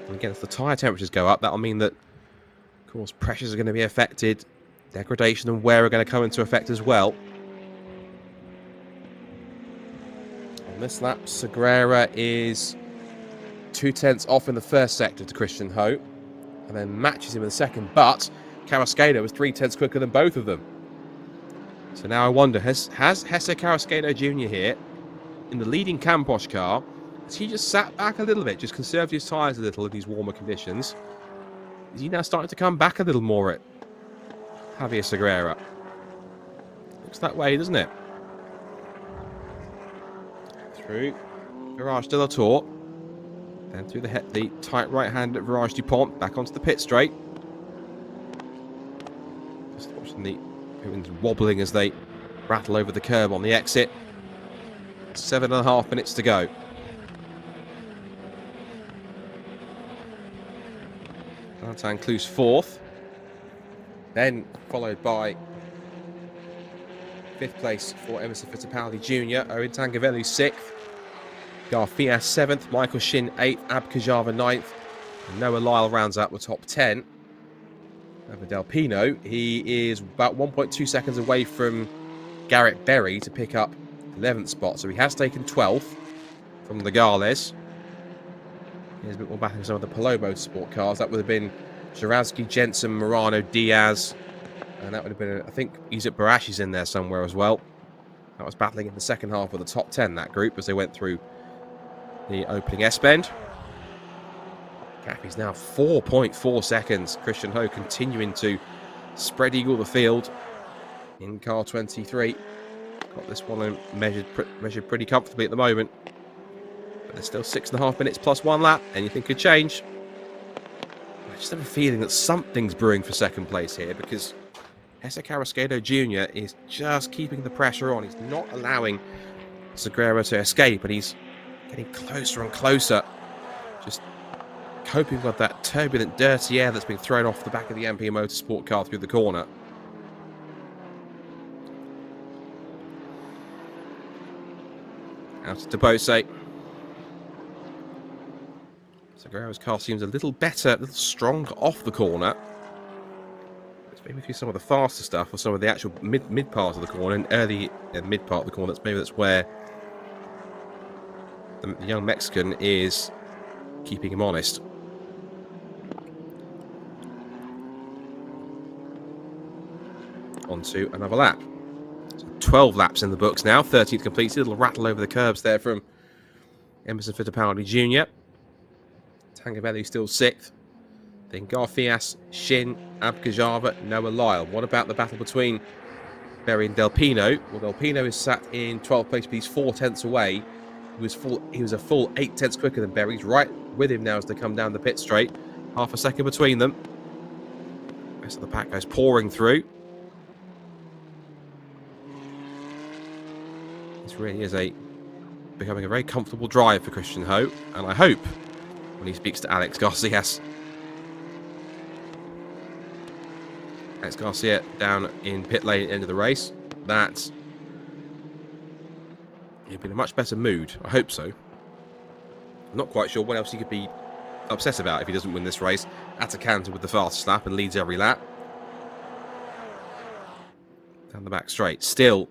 And again, if the tyre temperatures go up, that'll mean that, of course, pressures are going to be affected, degradation and wear are going to come into effect as well. On this lap, Segura is 2/10 off in the first sector to Christian Ho, and then matches him in the second, but Carrasquedo was 3/10 quicker than both of them. So now I wonder, has Jesse Carrasquedo Jr. here, in the leading Campos car, has he just sat back a little bit, just conserved his tyres a little in these warmer conditions? Is he now starting to come back a little more at Javier Segura? Looks that way, doesn't it? Through Garage de la Tour. Then through the tight right hand at Virage Dupont, back onto the pit straight. Just watching the everyone's wobbling as they rattle over the curb on the exit. 7.5 minutes to go. Valentin Kloos fourth. Then followed by 5th place for Emerson Fittipaldi Jr. Owen Tangavellu 6th. Garfias 7th, Michael Shin 8th, Abkajava 9th, and Noah Lyle rounds out the top 10. Over Del Pino, he is about 1.2 seconds away from Garrett Berry to pick up 11th spot, so he has taken 12th from the Gales. Here's a bit more back in some of the Palomo sport cars. That would have been Jarazki, Jensen, Morano, Diaz, and that would have been, I think, Izet Barashi's in there somewhere as well. That was battling in the second half of the top 10, that group, as they went through the opening S-bend. Gap is now 4.4 seconds. Christian Ho continuing to spread eagle the field in car 23. Got this one measured pretty comfortably at the moment. But there's still 6.5 minutes plus 1 lap. Anything could change. I just have a feeling that something's brewing for second place here, because Jesse Carrasquedo Jr. is just keeping the pressure on. He's not allowing Segura to escape, and he's getting closer and closer. Just coping with that turbulent, dirty air that's been thrown off the back of the MP Motorsport car through the corner. Out to Bose. Segura's car seems a little better, a little stronger off the corner. Maybe through some of the faster stuff, or some of the actual mid part of the corner, and early mid part of the corner. Maybe that's where the young Mexican is keeping him honest. Onto another lap. So 12 laps in the books now. 13th completed. A little rattle over the curbs there from Emerson Fittipaldi Jr. Tangavellu still 6th. Then Garfias, Shin, Abkajava, Noah Lyle. What about the battle between Berry and Del Pino? Well, Del Pino is sat in 12th place, but he's 4/10 away. He was a full 8/10 quicker than Berry. He's right with him now as they come down the pit straight. Half a second between them. The rest of the pack goes pouring through. He's This really is becoming a very comfortable drive for Christian Ho, and I hope when he speaks to Alex Garcia. Alex Garcia down in pit lane at the end of the race, that he'd be in a much better mood. I hope so. I'm not quite sure what else he could be upset about if he doesn't win this race. At a canter with the fastest lap and leads every lap. Down the back straight. Still,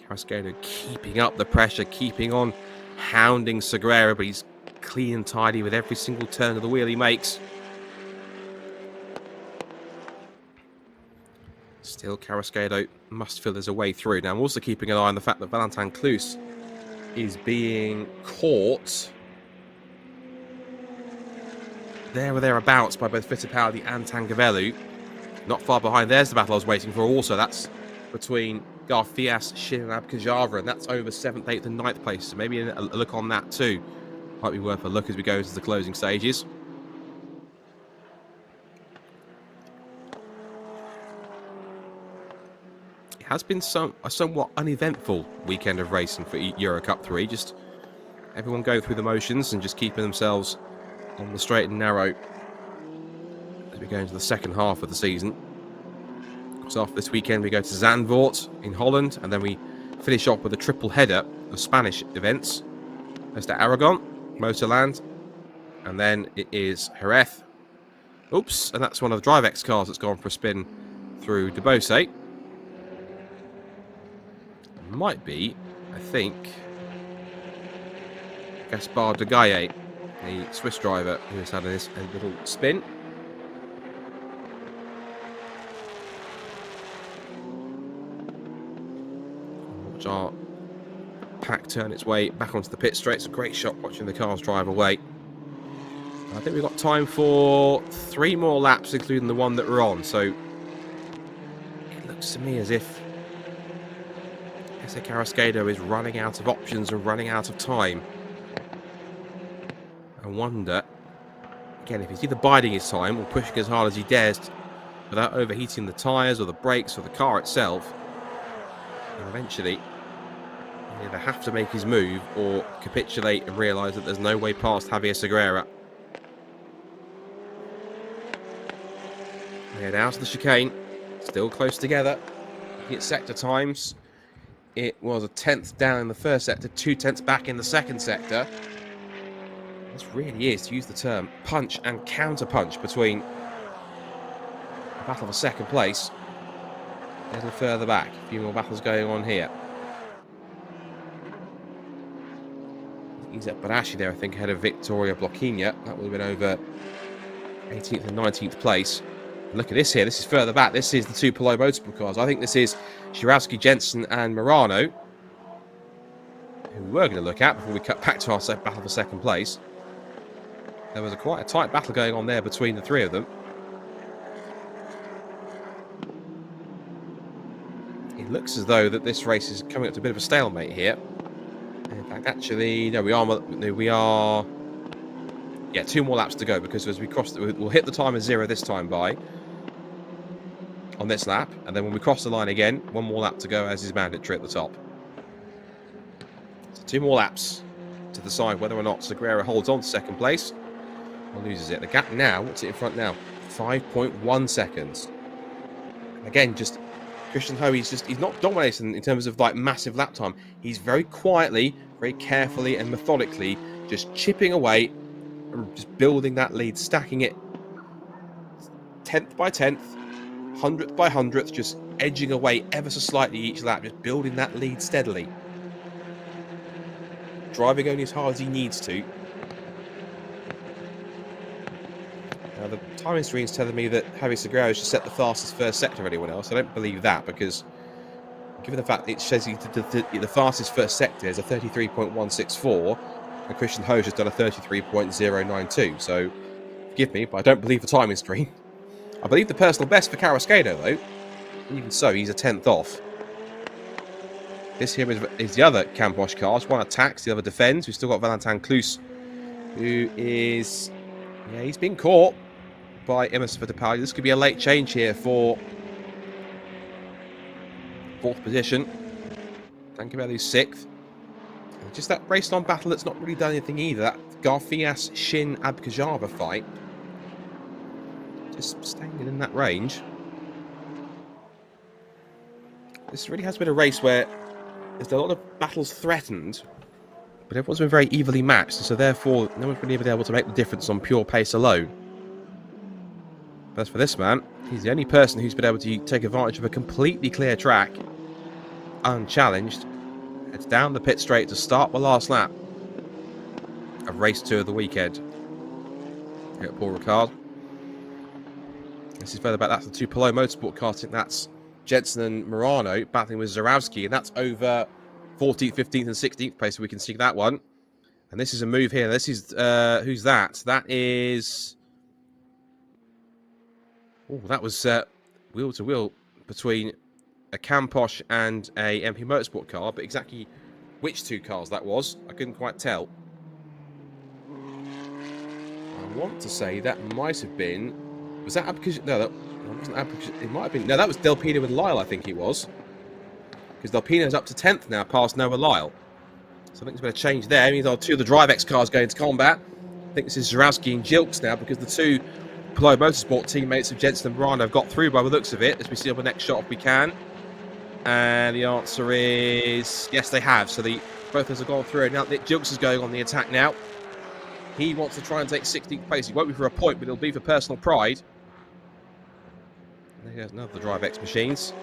Carrasquillo keeping up the pressure, keeping on hounding Segura, but he's clean and tidy with every single turn of the wheel he makes. Still, Carrasquillo must feel there's a way through. Now, I'm also keeping an eye on the fact that Valentin Kloos is being caught there or thereabouts by both Fittipaldi and Tangavellu. Not far behind. There's the battle I was waiting for also. That's between Garfias, Shin and Abkhazara, and that's over 7th, 8th and 9th place. So maybe a look on that too. Might be worth a look as we go into the closing stages. It has been a somewhat uneventful weekend of racing for EuroCup-3. Just everyone going through the motions and just keeping themselves on the straight and narrow as we go into the second half of the season. So after this weekend we go to Zandvoort in Holland, and then we finish off with a triple header of Spanish events. There's to Aragon, Motorland, and then it is Jerez. Oops, and that's one of the DriveX cars that's gone for a spin through Debose. Might be, I think, Gaspar de Gaye, the Swiss driver who has had a little spin. Watch our pack turn its way back onto the pit straight. It's a great shot watching the cars drive away. I think we've got time for 3 more laps, including the one that we're on. So it looks to me as if Carrasquillo is running out of options and running out of time. I wonder, again, if he's either biding his time or pushing as hard as he dares without overheating the tyres or the brakes or the car itself. And eventually, he'll either have to make his move or capitulate and realise that there's no way past Javier Segura. They head out of the chicane, still close together. Looking at sector times, it was a 10th down in the first sector, 2 tenths back in the second sector. This really is, to use the term, punch and counter punch between the battle for second place. A little further back, a few more battles going on here. He's at Barashi there, I think, ahead of Victoria Bloquinha. That would have been over 18th and 19th place. Look at this here. This is further back. This is the 2 Palou Motorsport cars. I think this is Shirawski, Jensen and Morano, who we're going to look at before we cut back to our battle for second place. There was quite a tight battle going on there between the 3 of them. It looks as though that this race is coming up to a bit of a stalemate here. In fact, actually, no, we are. Yeah, 2 more laps to go, because as we cross, we'll hit the time of 0 this time by on this lap, and then when we cross the line again, 1 more lap to go, as is mandatory at the top. So 2 more laps to decide whether or not Segura holds on to second place or loses it. The gap now, what's it in front now? 5.1 seconds. Again, just Christian Ho, he's not dominating in terms of like massive lap time. He's very quietly, very carefully and methodically just chipping away, just building that lead, stacking it 10th by 10th, 100th by 100th, just edging away ever so slightly each lap, just building that lead steadily. Driving only as hard as he needs to. Now the timing screen's telling me that Javier Segura has just set the fastest first sector of anyone else. I don't believe that, because given the fact that it says the fastest first sector is a 33.164, and Christian Ho has done a 33.092. So forgive me, but I don't believe the timing screen. I believe the personal best for Carrasquillo, though. Even so, he's a 10th off. This here is the other Camposh cars. One attacks, the other defends. We've still got Valentin Kloos, who is... yeah, he's been caught by Emerson Fittipaldi. This could be a late change here for 4th position. Tangavellu's 6th. Just that race-on battle that's not really done anything either. That Garfias Shin Abkhazhava fight. Just staying in that range. This really has been a race where there's a lot of battles threatened, but everyone's been very evenly matched, so therefore no one's really been able to make the difference on pure pace alone. But as for this man, he's the only person who's been able to take advantage of a completely clear track, unchallenged. Heads down the pit straight to start the last lap of race 2 of the weekend here at Paul Ricard. This is further back. That's the 2 Polo Motorsport cars. I think that's Jensen and Morano battling with Zarowski, and that's over 14th, 15th, and 16th place, so we can see that one. And this is a move here. This is who's that? That is. Oh, that was wheel to wheel between a Campos and a MP Motorsport car, but exactly which 2 cars that was, I couldn't quite tell. I want to say that might have been. Was that Abkhaz? No, that wasn't Abkhaz. It might have been. No, that was Del Pino with Lyle, I think he was. Because Del Pino's up to 10th now, past Noah Lyle. So I think there's been a change there. It means our 2 of the DriveX cars going into combat. I think this is Zarowski and Jilks now, because the 2 Polo Motorsport teammates of Jensen and Morano have got through by the looks of it. As we see on the next shot if we can. And the answer is yes, they have. So both of us have gone through. Now Nick Jilks is going on the attack now. He wants to try and take 16th place. He won't be for a point, but it'll be for personal pride. There's another DriveX machines.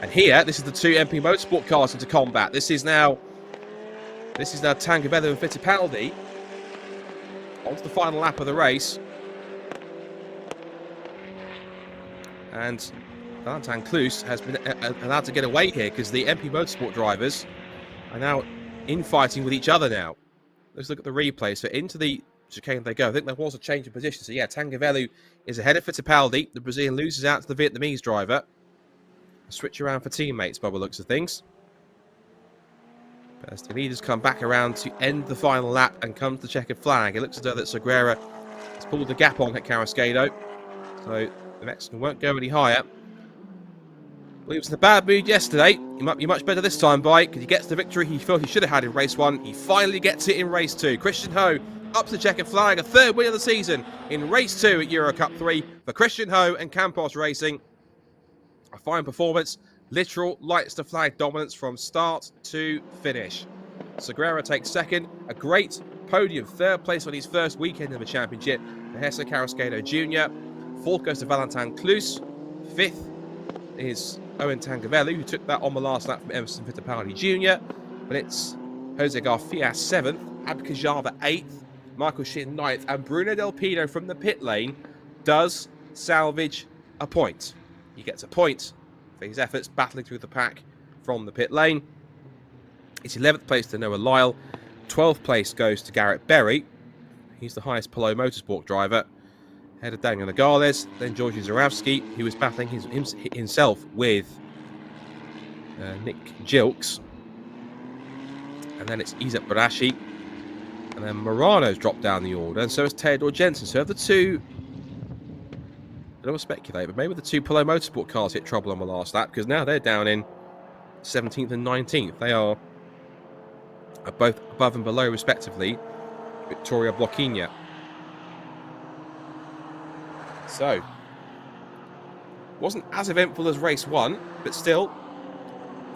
And here, this is the 2 MP Motorsport cars into combat. This is now Tangavello and Fittipaldi onto the final lap of the race. And Valentin Kloos has been allowed to get away here because the MP Motorsport drivers are now infighting with each other now. Let's look at the replay. So into the chicane they go. I think there was a change of position. So yeah, Tangavello is ahead of Fittipaldi. The Brazilian loses out to the Vietnamese driver. A switch around for teammates by the looks of things. As the leaders come back around to end the final lap and come to the checkered flag. It looks as though that Segura has pulled the gap on at Carrasquedo. So the Mexican won't go any higher. Well, he was in a bad mood yesterday. He might be much better this time, because he gets the victory he felt he should have had in race 1. He finally gets it in race 2. Christian Ho up to the checkered flag, a 3rd win of the season in race 2 at EuroCup-3 for Christian Ho and Campos Racing. A fine performance, literal lights to flag dominance from start to finish. Segura takes 2nd, a great podium, 3rd place on his first weekend of the championship for Hesse Carrasquedo Jr. 4th goes to Valentin Kloos. 5th is Owen Tangavello, who took that on the last lap from Emerson Fittipaldi Jr. But it's Jose Garfias 7th, Abkhazhava 8th, Michael Shin 9th, and Bruno Del Pino from the pit lane does salvage a point. He gets a point for his efforts battling through the pack from the pit lane. It's 11th place to Noah Lyle. 12th place goes to Garrett Berry. He's the highest Polo Motorsport driver. Ahead of Daniel Nogales, then Georgi Zarowski, who was battling himself with Nick Jilks. And then it's Isaac Barashi. And then Morano's dropped down the order, and so has Theodore Jensen. So have the 2... I don't want to speculate, but maybe the 2 Polo Motorsport cars hit trouble on the last lap, because now they're down in 17th and 19th. They are both above and below, respectively, Victoria Blocchina. So, wasn't as eventful as race 1, but still,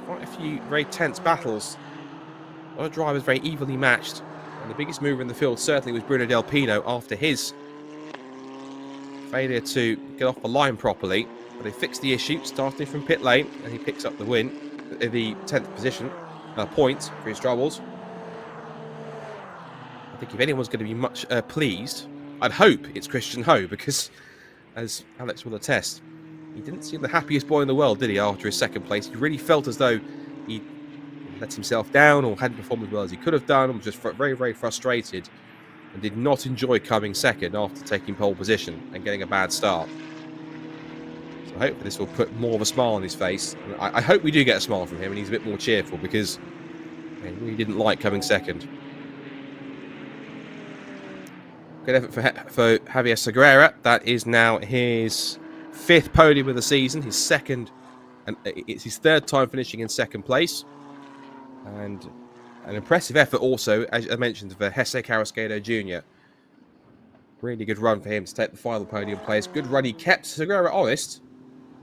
quite a few very tense battles. A lot of drivers very evenly matched, and the biggest mover in the field certainly was Bruno Del Pino after his failure to get off the line properly. But they fixed the issue, starting from pit lane, and he picks up the win, the 10th position, point for his troubles. I think if anyone's going to be much pleased, I'd hope it's Christian Ho, because, as Alex will attest, he didn't seem the happiest boy in the world, did he, after his 2nd place? He really felt as though he let himself down or hadn't performed as well as he could have done, and was just very, very frustrated, and did not enjoy coming 2nd after taking pole position and getting a bad start. So I hope this will put more of a smile on his face. And I hope we do get a smile from him and he's a bit more cheerful, because he really didn't like coming 2nd. Good effort for Javier Segura. That is now his 5th podium of the season, his 2nd, and it's his 3rd time finishing in 2nd place. And An impressive effort also, as I mentioned, for Jesse Carrasquedo Jr. Really good run for him to take the final podium place. Good run. He kept Segura honest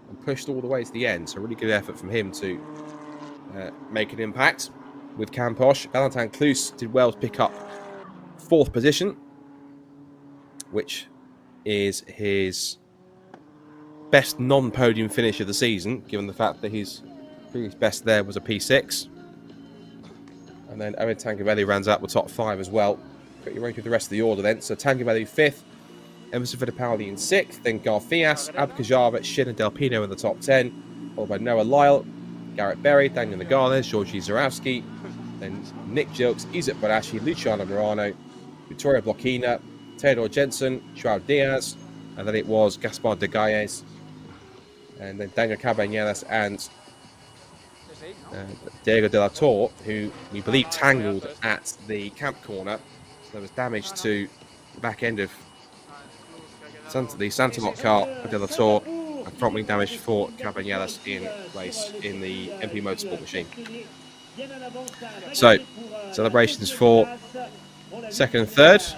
and pushed all the way to the end. So really good effort from him to make an impact with Campos. Valentin Kloos did well to pick up 4th position, which is his best non-podium finish of the season, given the fact that his previous best there was a P6. And then Owen Tangavelli rounds out the top 5 as well. Pretty rank with the rest of the order then. So Tangavelli 5th, Emerson Fittipaldi in 6th, then Garfias, Abkajava, Shin and Del Pino in the top 10, followed by Noah Lyle, Garrett Berry, Daniel Nogales, Georgi Zarowski, then Nick Gilks, Isaac Barashi, Luciano Morano, Victoria Blokina, Theodore Jensen, Joao Diaz, and then it was Gaspar de Galles, and then Daniel Cabañas and Diego de la Torre, who we believe tangled at the camp corner. So there was damage to the back end of the Santalot car for de la Torre, and front wing damage for Cabañas in race in the MP Motorsport machine. So celebrations for 2nd and 3rd.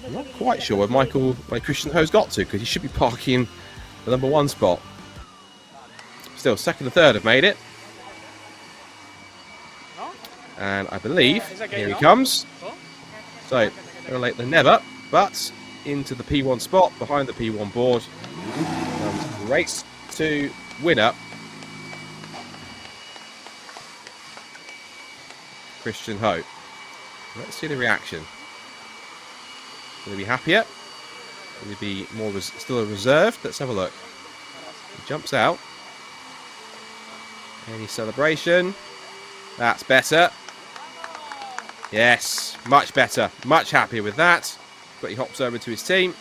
I'm not quite sure where Christian Ho's got to, because he should be parking the number 1 spot. Still, 2nd and 3rd have made it. And I believe, here he comes. So, better late than never, but into the P1 spot, behind the P1 board. And race 2 winner, Christian Ho. Let's see the reaction. Will he be happier? Will he be more still reserved? Let's have a look. He jumps out. Any celebration? That's better. Yes, much better. Much happier with that. But he hops over to his team.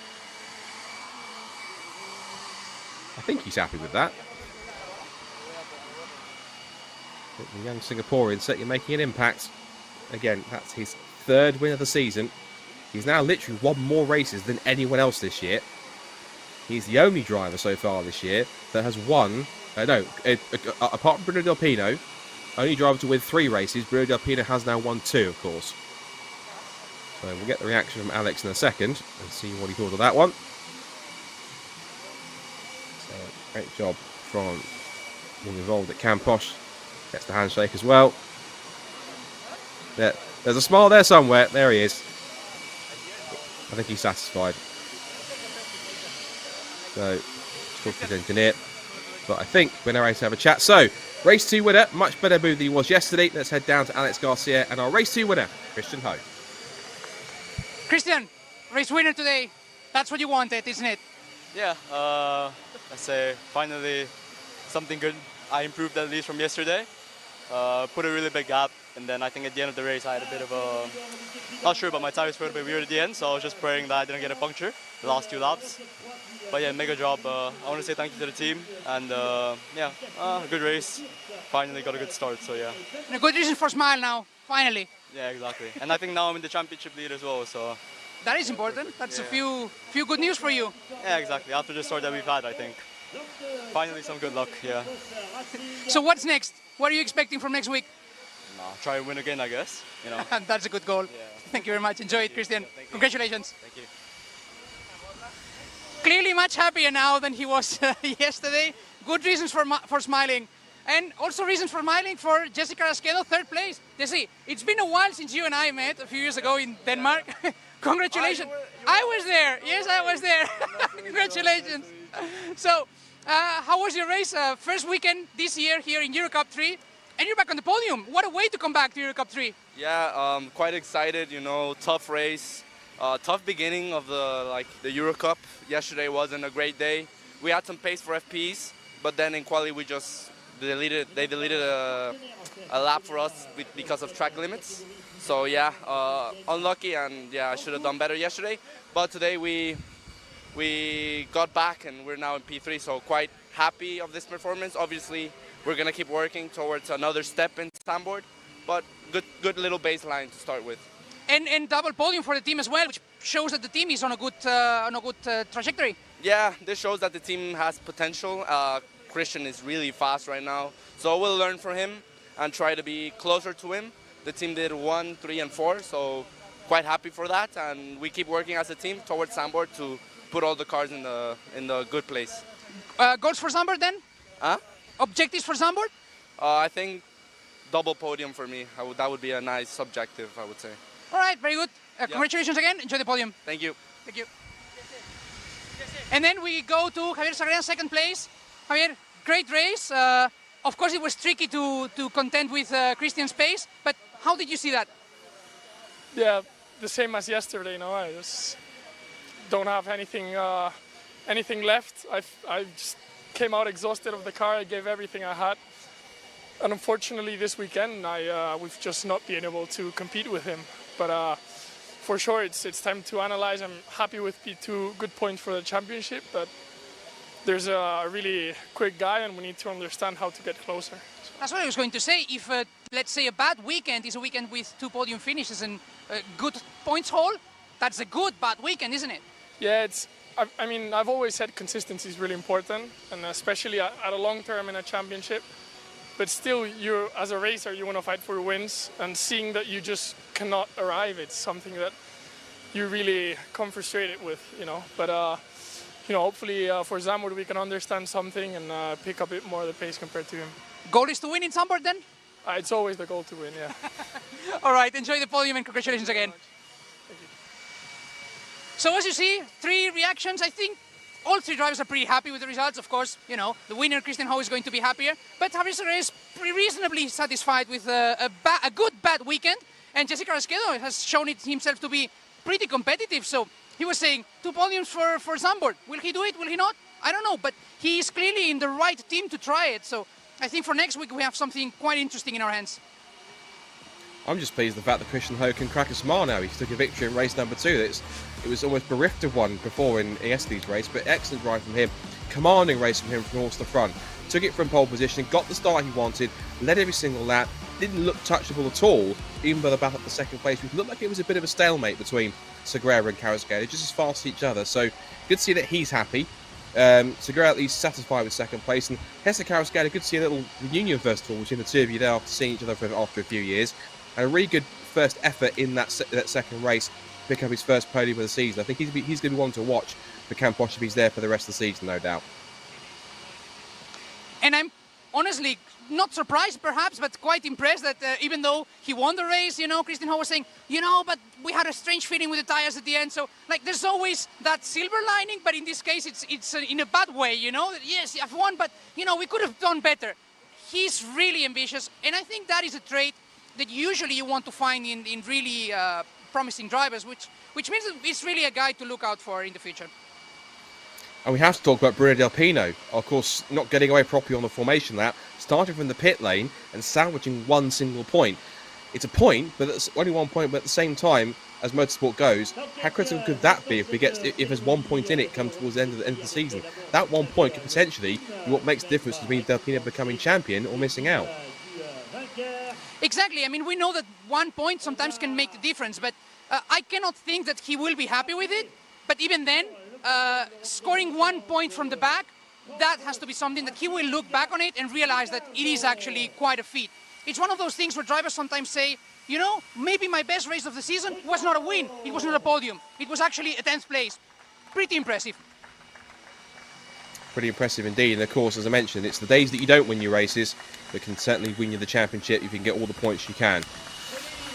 I think he's happy with that. The young Singaporean certainly making an impact. Again, that's his 3rd win of the season. He's now literally won more races than anyone else this year. He's the only driver so far this year that has won. Apart from Bruno Del Pino, only driver to win 3 races. Bruno Del Pino has now won 2, of course. So we'll get the reaction from Alex in a second and see what he thought of that one. So great job from being involved at Campos. Gets the handshake as well. There's a smile there somewhere. There he is. I think he's satisfied. So, talk to his engineer. But I think we're now ready to have a chat. So, race 2 winner, much better move than he was yesterday. Let's head down to Alex Garcia and our race 2 winner, Christian Ho. Christian, race winner today. That's what you wanted, isn't it? Yeah, I say finally something good. I improved at least from yesterday. Put a really big gap, and then I think at the end of the race I had a bit of a, not sure, but my tires were a bit weird at the end, so I was just praying that I didn't get a puncture the last 2 laps. But yeah, mega job. I want to say thank you to the team, and yeah, good race. Finally got a good start, so yeah. And a good reason for smile now, finally. Yeah, exactly. And I think now I'm in the championship lead as well, so. That is important. That's a few good news for you. Yeah, exactly. After the start that we've had, I think. Finally some good luck, yeah. So what's next? What are you expecting from next week? No, try and win again, I guess. You know. That's a good goal. Yeah. Thank you very much. Enjoy it, Christian. Congratulations. Thank you. Clearly much happier now than he was yesterday. Good reasons for smiling. And also reasons for smiling for Jesse Carrasquedo, 3rd place. Jesse, it's been a while since you and I met a few years ago in Denmark. Congratulations. I was there. Yes, I was there. Congratulations. So, how was your race? First weekend this year here in EUROCUP-3, and you're back on the podium. What a way to come back to EUROCUP-3. Yeah, quite excited. You know, tough race, tough beginning of the EuroCup. Yesterday wasn't a great day. We had some pace for FPs, but then in quali we just deleted a lap for us because of track limits. So yeah, unlucky, and yeah, I should have done better yesterday. But today we got back and we're now in P3, so quite happy of this performance. Obviously, we're gonna keep working towards another step in Sandboard, but good little baseline to start with. And double podium for the team as well, which shows that the team is on a good trajectory. Yeah, this shows that the team has potential. Christian is really fast right now, so we'll learn from him and try to be closer to him. The team did 1, 3, and 4, so quite happy for that. And we keep working as a team towards Zandvoort to put all the cars in the good place. Goals for Zandvoort then? Huh? Objectives for Zandvoort? I think double podium for me. That would be a nice objective, I would say. All right, very good. Congratulations again. Enjoy the podium. Thank you. Thank you. And then we go to Javier Sagredo, second place. Javier, great race. Of course, it was tricky to contend with Christian's pace, but how did you see that? Yeah, the same as yesterday. You know, I just don't have anything left. I just came out exhausted of the car. I gave everything I had, and unfortunately, this weekend we've just not been able to compete with him. But for sure, it's time to analyze. I'm happy with P2, good points for the championship, but there's a really quick guy, and we need to understand how to get closer. That's what I was going to say. If, let's say, a bad weekend is a weekend with 2 podium finishes and a good points haul, that's a good bad weekend, isn't it? Yeah, I mean, I've always said consistency is really important, and especially at a long term in a championship. But still, as a racer, you want to fight for wins, and seeing that you just cannot arrive, it's something that you really come frustrated with, you know. But hopefully for Zandvoort we can understand something and pick up a bit more of the pace compared to him. Goal is to win in Zandvoort then? It's always the goal to win, yeah. All right, enjoy the podium and congratulations again. Thank you. So as you see, 3 reactions. I think all 3 drivers are pretty happy with the results. Of course, you know, the winner, Christian Ho, is going to be happier. But Javier Sagredo is reasonably satisfied with a good bad weekend. And Jesse Carrasquedo has shown himself to be pretty competitive. So he was saying 2 podiums for Zandvoort. Will he do it? Will he not? I don't know. But he is clearly in the right team to try it. So I think for next week we have something quite interesting in our hands. I'm just pleased with the fact that Christian Ho can crack a smile now. He took a victory in race number 2. It was almost bereft of one before in yesterday's race, but excellent ride from him. Commanding race from him from horse to front. Took it from pole position, got the start he wanted, led every single lap, didn't look touchable at all, even by the battle at the second place, which looked like it was a bit of a stalemate between Segura and Carrasquedo, just as fast as each other. So good to see that he's happy. Segura at least satisfied with second place, and Jesse Carrasquedo, good to see a little reunion first of all between the two of you there after seeing each other after a few years. And a really good first effort in that second race, pick up his first podium of the season. I think he's going to be one to watch for Campos if he's there for the rest of the season, no doubt. And I'm honestly not surprised, perhaps, but quite impressed that even though he won the race, you know, Christian Ho was saying, you know, but we had a strange feeling with the tires at the end. So, like, there's always that silver lining, but in this case, it's in a bad way, you know. Yes, I've won, but, you know, we could have done better. He's really ambitious, and I think that is a trait that usually you want to find in really promising drivers, which means that it's really a guy to look out for in the future. And we have to talk about Bruno Del Pino, of course, not getting away properly on the formation lap, starting from the pit lane and salvaging one single point. It's a point, but it's only 1 point, but at the same time, as motorsport goes, how critical could that be if there's 1 point in it come towards the end of the season? That 1 point could potentially be what makes the difference between Del Pino becoming champion or missing out. Exactly. I mean, we know that 1 point sometimes can make the difference, but I cannot think that he will be happy with it. But even then, scoring 1 point from the back, that has to be something that he will look back on it and realize that it is actually quite a feat. It's one of those things where drivers sometimes say, you know, maybe my best race of the season was not a win, it was not a podium, it was actually a 10th place. Pretty impressive. Pretty impressive indeed, and of course, as I mentioned, it's the days that you don't win your races that can certainly win you the championship if you can get all the points you can.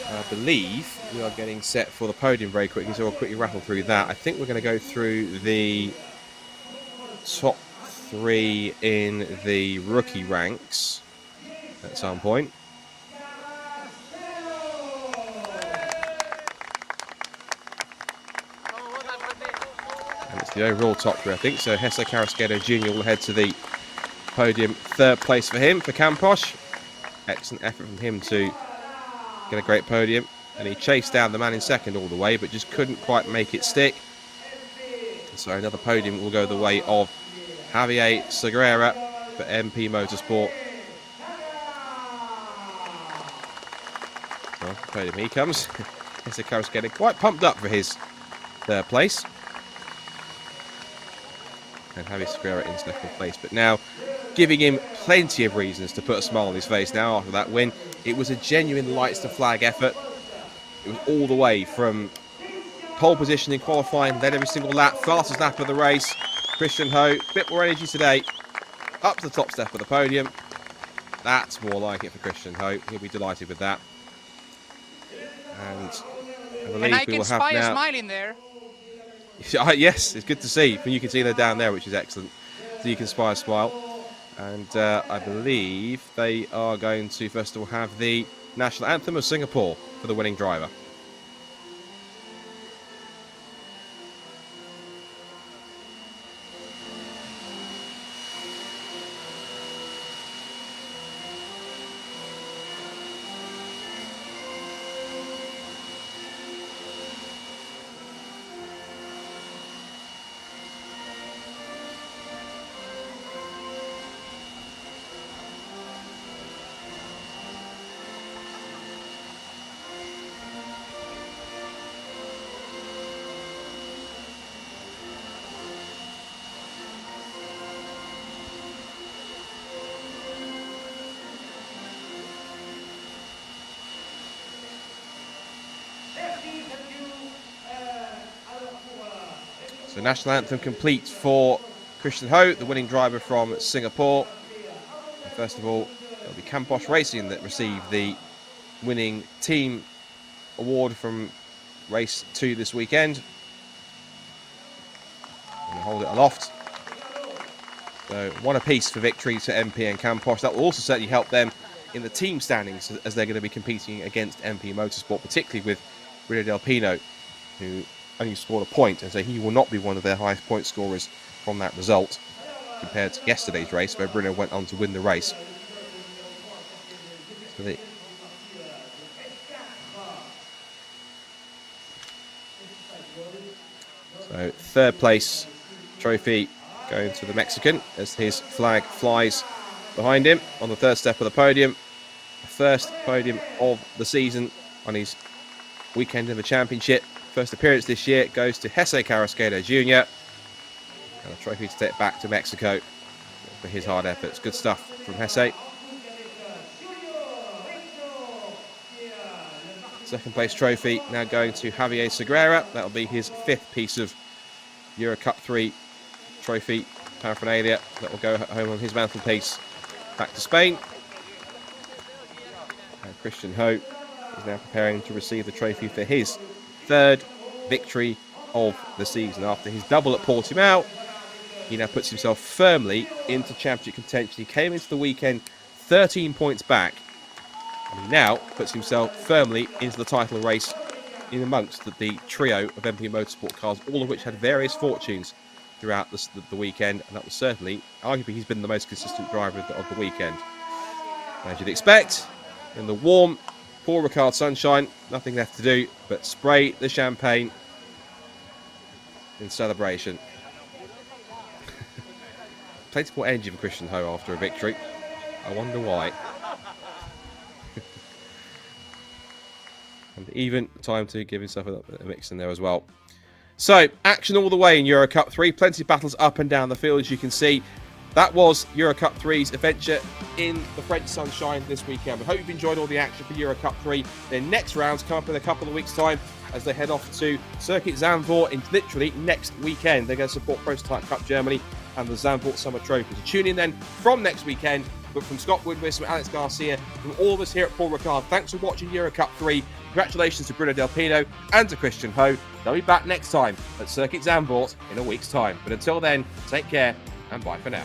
I believe we are getting set for the podium very quickly, so we'll quickly rattle through that. I think we're going to go through the top 3 in the rookie ranks at some point. And it's the overall top 3, I think. So Jesse Carrasquedo Jr. will head to the podium, 3rd place for him, for Campos. Excellent effort from him to get a great podium. And he chased down the man in 2nd all the way, but just couldn't quite make it stick. So another podium will go the way of Javier Segura for MP Motorsport. Well, podium he comes. Jesse Carrasquedo quite pumped up for his 3rd place. And Javier Segura in 2nd place. But now giving him plenty of reasons to put a smile on his face now after that win. It was a genuine lights to flag effort. It was all the way from pole position in qualifying, led every single lap, fastest lap of the race. Christian Ho, bit more energy today, up to the top step of the podium. That's more like it for Christian Ho. He'll be delighted with that. And I believe I we will can have spy a now. smile in there. Yes, it's good to see. You can see they're down there, which is excellent. So you can spy a smile. And I believe they are going to, first of all, have the national anthem of Singapore for the winning driver. So national anthem complete for Christian Ho, the winning driver from Singapore. And first of all, it'll be Campos Racing that received the winning team award from race 2 this weekend. And hold it aloft. So one apiece for victory to MP and Campos. That will also certainly help them in the team standings as they're going to be competing against MP Motorsport, particularly with Ricard Del Pino, who only scored a point, and so he will not be one of their highest point scorers from that result compared to yesterday's race where Bruno went on to win the race. So third place trophy going to the Mexican as his flag flies behind him on the third step of the podium. The first podium of the season on his weekend of the championship. First appearance this year goes to Jesse Carrasquedo Jr. And a trophy to take back to Mexico for his hard efforts. Good stuff from Jesse. Second place trophy now going to Javier Segura. That'll be his 5th piece of EUROCUP-3 trophy paraphernalia that will go home on his mantelpiece back to Spain. And Christian Ho is now preparing to receive the trophy for his 3rd victory of the season. After his double at Portimao, he now puts himself firmly into championship contention. He came into the weekend 13 points back, and he now puts himself firmly into the title race in amongst the trio of MP Motorsport cars, all of which had various fortunes throughout the weekend, and that was certainly, arguably, he's been the most consistent driver of the weekend. As you'd expect, in the warm Paul Ricard sunshine, nothing left to do but spray the champagne in celebration. Plenty more energy for Christian Ho after a victory. I wonder why. And even time to give himself a mix in there as well. So, action all the way in EuroCup-3. Plenty of battles up and down the field, as you can see. That was EuroCup-3's adventure in the French sunshine this weekend. We hope you've enjoyed all the action for EuroCup-3. Their next rounds come up in a couple of weeks' time as they head off to Circuit Zandvoort in literally next weekend. They're going to support Prototype Cup Germany and the Zandvoort Summer Trophy. So tune in then from next weekend. But from Scott Woodward, from Alex Garcia, from all of us here at Paul Ricard, thanks for watching EuroCup-3. Congratulations to Bruno Del Pino and to Christian Ho. They'll be back next time at Circuit Zandvoort in a week's time. But until then, take care and bye for now.